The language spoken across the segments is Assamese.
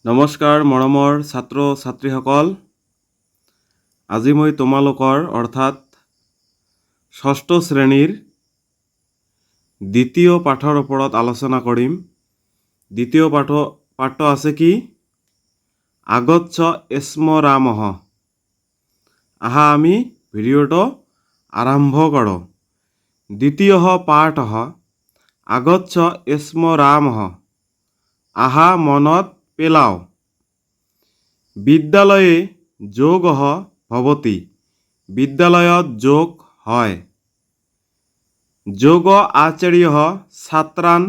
নমস্কাৰ মৰমৰ ছাত্ৰ ছাত্ৰীসকল, আজি মই তোমালোকৰ অৰ্থাৎ ষষ্ঠ শ্ৰেণীৰ দ্বিতীয় পাঠৰ ওপৰত আলোচনা কৰিম। দ্বিতীয় পাঠটো আছে কি? আগচ্ছ স্মৰামः। আহা আমি ভিডিঅ'টো আৰম্ভ কৰোঁ। দ্বিতীয়ः পাঠः আগচ্ছ স্মৰামः। আহা মনত পেলাও। বিদ্যালয়ে যোগः ভৱতি। বিদ্যালয়ত যোগ হয়। যোগ আচাৰ্যः ছাত্ৰান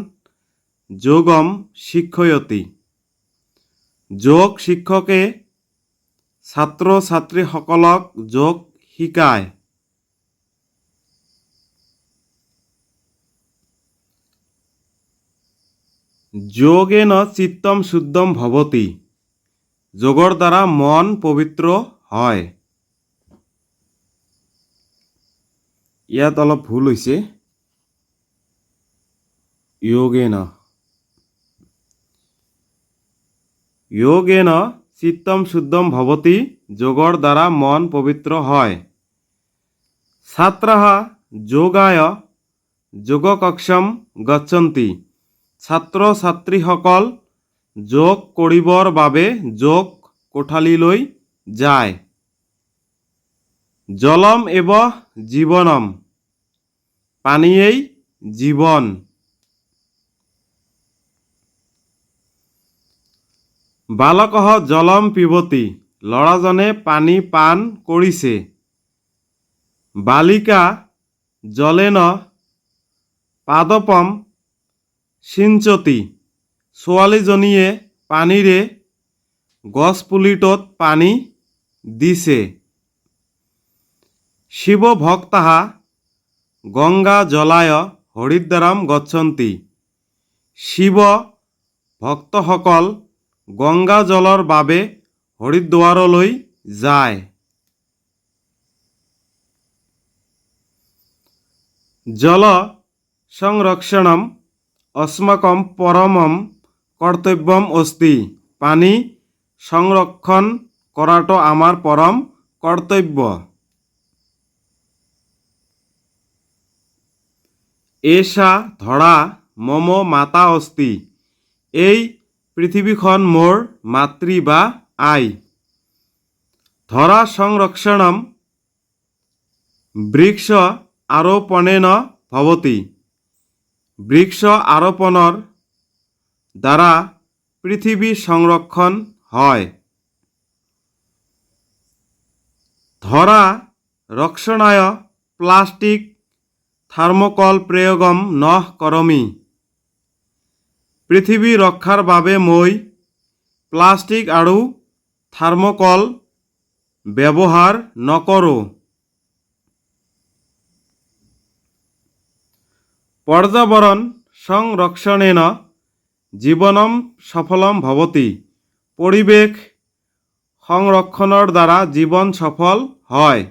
যোগম শিক্ষয়তি। যোগ শিক্ষকে ছাত্ৰ ছাত্ৰীসকলক যোগ শিকায়। যোগেন চিত্তম শুদ্ধম ভৱতি। যোগৰ দ্বাৰা মন পবিত্ৰ হয়। ইয়াত অলপ ভুল হৈছে। যোগেন চিত্তম শুদ্ধম ভৱতি। যোগৰ দ্বাৰা মন পবিত্ৰ হয়। ছাত্ৰাः যোগায় যোগকক্ষম গচ্ছন্তি। ছাত্ৰ ছাত্ৰীসকল যোগ কৰিবৰ বাবে যোগ কোঠালীলৈ যায়। জলম এব জীৱনম। পানীয়েই জীৱন। বালকঃ জলম পিবতি। ল'ৰাজনে পানী পান কৰিছে। বালিকা জলেন পাদপম সিঞ্চতি। ছোৱালীজনীয়ে পানীৰে গছপুলিটোত পানী দিছে। শিৱভক্তাः গংগা জলায় হৰিদ্বাৰম গচ্ছন্তি। শিৱ ভক্তসকল গংগা জলৰ বাবে হৰিদ্বাৰলৈ যায়। জল সংৰক্ষণম अस्माकं পৰমম কৰ্তব্যম অস্তি। পানী সংৰক্ষণ কৰাটো আমাৰ পৰম কৰ্তব্য। এষা ধৰা মম মাতা অস্তি। এই পৃথিৱীখন মোৰ মাতৃ বা আই। ধৰা সংৰক্ষণম বৃক্ষ আৰোপণেন ভৱতি। বৃক্ষ আৰোপণৰ দ্বাৰা পৃথিৱী সংৰক্ষণ হয়। ধৰা ৰক্ষণায় প্লাষ্টিক থাৰ্মোকল প্ৰয়োগম নঃ কৰমি। পৃথিৱী ৰক্ষাৰ বাবে মই প্লাষ্টিক আৰু থাৰ্মোকল ব্যৱহাৰ নকৰোঁ। পৰ্যাবৰণ সংৰক্ষণেন জীৱনম সফলম ভৱতি। পৰিৱেশ সংৰক্ষণৰ দ্বাৰা জীৱন সফল হয়।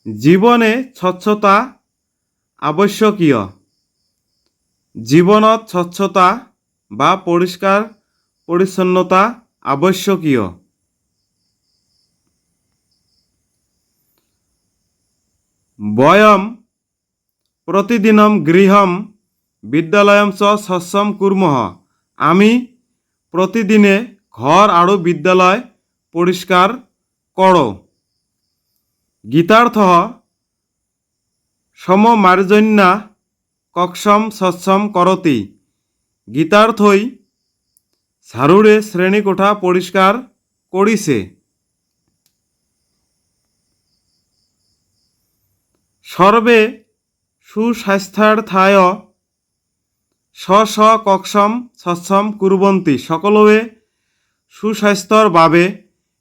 জীৱনে স্বচ্ছতা আৱশ্যকীয়। জীৱনত স্বচ্ছতা বা পৰিষ্কাৰ পৰিচ্ছন্নতা আৱশ্যকীয়। বয়ম প্ৰতিদিনম গৃহম বিদ্যালয়ম চ স্বচ্ছম কুৰ্মঃ। আমি প্ৰতিদিনে ঘৰ আৰু বিদ্যালয় পৰিষ্কাৰ কৰোঁ। গীতাৰ্থঃ সমমাৰ্জন্যা কক্ষম স্বচ্ছম কৰতি। গীতাৰ্থই ঝাৰুৰে শ্ৰেণীকোঠা পৰিষ্কাৰ কৰিছে। সৰ্বে সুস্বাস্থ্যাৰ্থায় স্ব স্ব কক্ষম স্বচ্ছম কুৰ্বন্তি। সকলোৱে সুস্বাস্থ্যৰ বাবে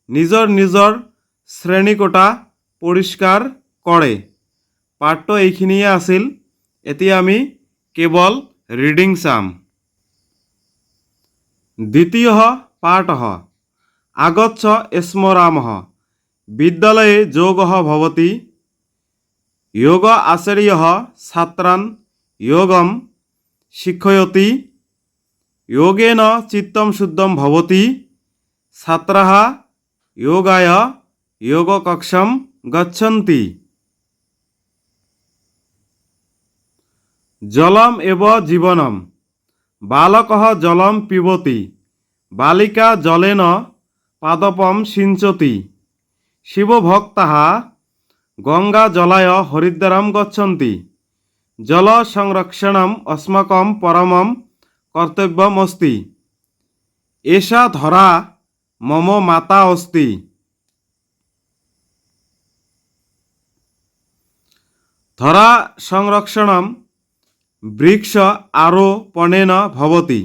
নিজৰ নিজৰ শ্ৰেণীকোঠা পৰিষ্কাৰ কৰে। পাঠটো এইখিনিয়ে আছিল। এতিয়া আমি কেৱল ৰিডিং চাম। দ্বিতীয়ः পাঠः আগচ্ছ স্মৰামः। বিদ্যালয়ে যোগः ভৱতি। যোগ আচাৰ্যः ছাত্ৰান যোগম শিক্ষয়তি। যোগেন চিত্তম শুদ্ধম ভবতি ছাত্রাः যোগায় যোগকক্ষম গচ্ছন্তি। জলম এব জীবনম বালকः জলম পিবতি বালিকা জলেন পাদপম সিঞ্চতি। শিবভক্তাः গঙ্গা জলায় হরিদ্বারম গচ্ছন্তি। জল সংরক্ষণম अस्माकं परमं কর্তব্যমস্তি। এষা ধরা মম মাতা অস্তি। ধরা সংরক্ষণম বৃক্ষ আরোপণেন ভবতি।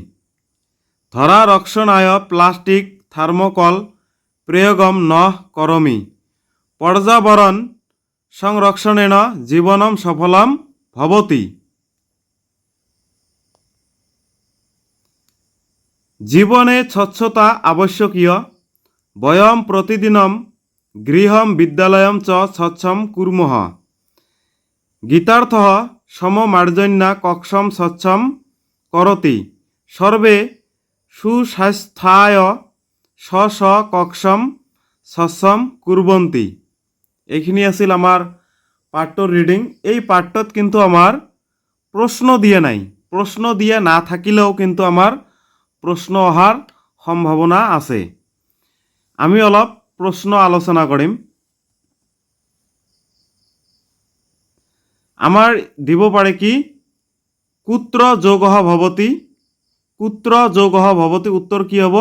ধরা রক্ষণায় প্লাস্টিক থার্মোকল প্রয়োগম ন করমি। পর্যাবরণ সংরক্ষণেন জীবনম সফলম ভবতি। জীবনে স্বচ্ছতা আবশ্যকীয়। বয়ম প্রতিদিনম গৃহম বিদ্যালয়ম চ স্বচ্ছম কুর্মঃ। গীতার্থঃ সমমার্জন্যা কক্ষম স্বচ্ছম করতি। সর্বে সুস্বাস্থ্যায় স্ব স্ব কক্ষম স্বচ্ছম কুর্বন্তি। এইখিনি আছিল আমাৰ পাঠটোৰ ৰিডিং। এই পাঠটোত কিন্তু আমাৰ প্ৰশ্ন দিয়া নাই। প্ৰশ্ন দিয়া নাথাকিলেও কিন্তু আমাৰ প্ৰশ্ন অহাৰ সম্ভাৱনা আছে। আমি অলপ প্ৰশ্ন আলোচনা কৰিম। আমাৰ দিব পাৰে কি কুত্ৰ যোগঃ ভৱতি। কুত্ৰ যোগঃ ভৱতি উত্তৰ কি হ'ব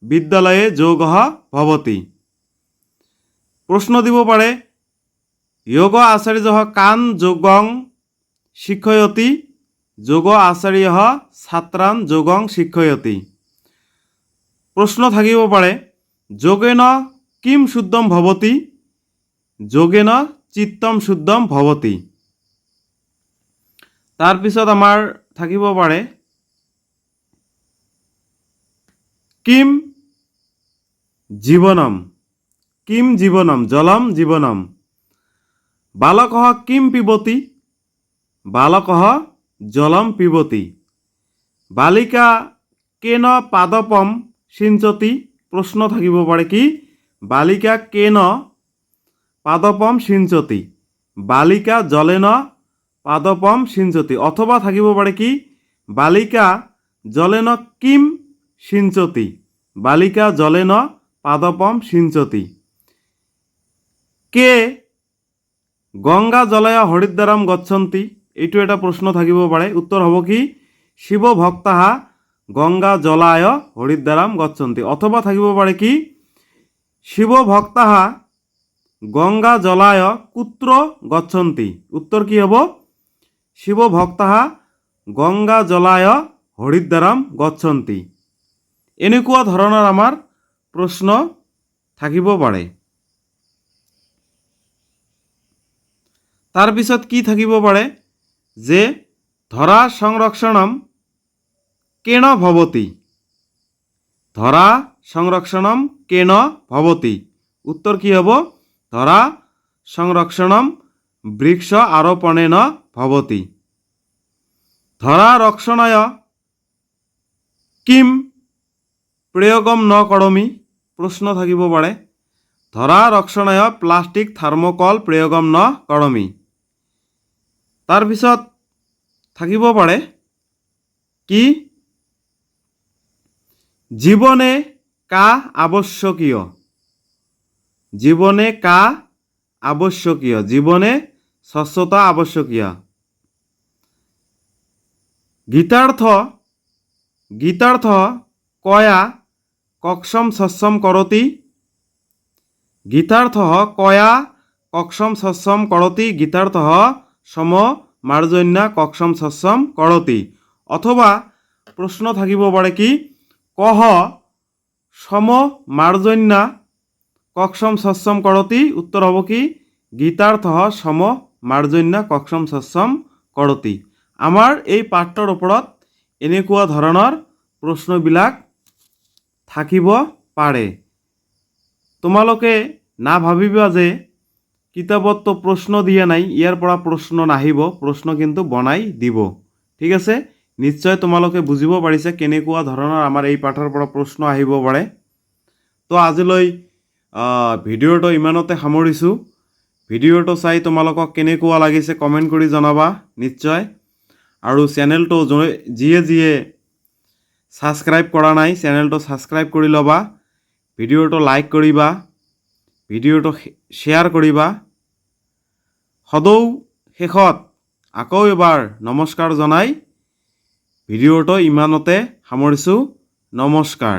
বিদ্যালয়ে যোগঃ ভৱতি। প্ৰশ্ন দিব পাৰে যোগ আচাৰ্যঃ কান যোগং শিক্ষয়তি। যোগ আচাৰ্যঃ ছাত্ৰান যোগং শিক্ষয়তি। প্ৰশ্ন থাকিব পাৰে যোগেন কিম শুদ্ধম ভৱতি। যোগেন চিত্তম শুদ্ধম ভৱতি। তাৰপিছত আমাৰ থাকিব পাৰে কিম জীৱনম। কিম জীৱনম জলম জীৱনম। বালকः কিম পিবতি। বালকः জলম পিবতি। বালিকা কেন পাদপম সিঞ্চতি। প্ৰশ্ন থাকিব পাৰে কি বালিকা কেন পাদপম সিঞ্চতি। বালিকা জলেন পাদপম সিঞ্চতি। অথবা থাকিব পাৰে কি বালিকা জলেন কিম সিঞ্চতি। বালিকা জলেন পাদপম সিঞ্চতি। কে গংগা জলায় হৰিদ্বাৰম গচ্ছন্তি। এইটো এটা প্ৰশ্ন থাকিব পাৰে। উত্তৰ হ'ব কি শিৱ ভক্তাः গংগা জলায় হৰিদ্বাৰম গচ্ছন্তি। অথবা থাকিব পাৰে কি শিৱ ভক্তাः গংগা জলায় কুত্ৰ গচ্ছন্তি। উত্তৰ কি হ'ব শিৱ ভক্তাः গংগা জলায় হৰিদ্বাৰম গচ্ছন্তি। এনেকুৱা ধৰণৰ আমাৰ প্ৰশ্ন থাকিব পাৰে। তাৰপিছত কি থাকিব পাৰে যে ধৰা সংৰক্ষণম কেন ভৱতি। ধৰা সংৰক্ষণম কেন ভৱতি। উত্তৰ কি হ'ব ধৰা সংৰক্ষণম বৃক্ষ আৰোপণেন ভৱতি। ধৰা ৰক্ষণায় কিম প্ৰয়োগম ন কৰমি। প্ৰশ্ন থাকিব পাৰে ধৰা ৰক্ষণায় প্লাষ্টিক থাৰ্মোকল প্ৰয়োগম ন কৰমি। তাৰপিছত থাকিব পাৰে কি জীবনে কা আৱশ্যকীয়। জীবনে কা আৱশ্যকীয়। জীবনে স্বচ্ছতা আৱশ্যকীয়। গীতাৰ্থ কয়া কক্ষম স্বচ্ছম কৰতি। গীতাৰ্থ কয়া কক্ষম স্বচ্ছম কৰতি। গীতাৰ্থ সম মাৰ্জন্যা কক্ষম স্বচ্ছম কৰতি। অথবা প্ৰশ্ন থাকিব পাৰে কি কহ সম মাৰ্জন্যা কক্ষম স্বচ্ছম কৰতি। উত্তৰ হ'ব কি গীতাৰ্থ সম মাৰ্জন্যা কক্ষম স্বচ্ছম কৰতি। আমাৰ এই পাঠটোৰ ওপৰত এনেকুৱা ধৰণৰ প্ৰশ্নবিলাক থাকিব পাৰে। তোমালোকে নাভাবিবা যে কিতাপততো প্ৰশ্ন দিয়া নাই ইয়াৰ পৰা প্ৰশ্ন নাহিব। প্ৰশ্ন কিন্তু বনাই দিব। ঠিক আছে নিশ্চয় তোমালোকে বুজিব পাৰিছে কেনেকুৱা ধৰণৰ আমাৰ এই পাঠৰ পৰা প্ৰশ্ন আহিব পাৰে। তো আজিলৈ ভিডিঅ'টো ইমানতে সামৰিছোঁ। ভিডিঅ'টো চাই তোমালোকক কেনেকুৱা লাগিছে কমেণ্ট কৰি জনাবা নিশ্চয়। আৰু চেনেলটো যিয়ে ছাবস্ক্ৰাইব কৰা নাই চেনেলটো ছাবস্ক্ৰাইব কৰি ল'বা, ভিডিঅ'টো লাইক কৰিবা, ভিডিঅ'টো শ্বেয়াৰ কৰিবা। সদৌ শেষত আকৌ এবাৰ নমস্কাৰ জনাই ভিডিঅ'টো ইমানতে সামৰিছোঁ। নমস্কাৰ।